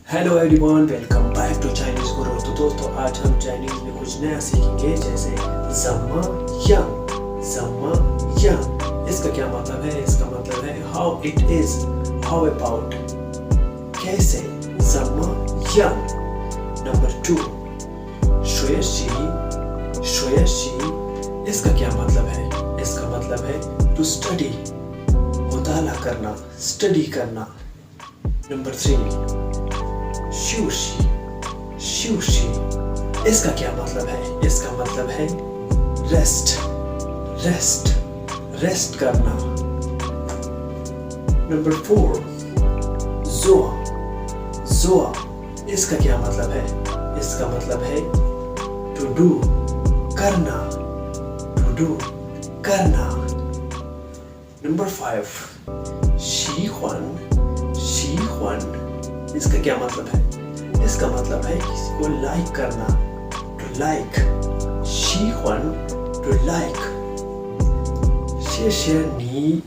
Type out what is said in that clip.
Hello everyone, welcome back to Chinese Guru. तो दोस्तों, आज हम चाइनीज में कुछ नया सीखेंगे, जैसे ज़म्मा यंग। इसका क्या मतलब है? इसका मतलब है how it is, how about, कैसे। ज़म्मा यंग। नंबर 2, शुएशी। इसका क्या मतलब है? इसका मतलब है टू स्टडी, मुताला करना, स्टडी करना। नंबर 3, शूशी। इसका क्या मतलब है? इसका मतलब है रेस्ट करना। नंबर 4, जोआ। इसका क्या मतलब है? इसका मतलब है टू डू, करना। नंबर 5, शीख्वान। इसका क्या मतलब है? इसका मतलब है किसी को लाइक करना, टू लाइक। शीख्वान, टू लाइक। 谢谢你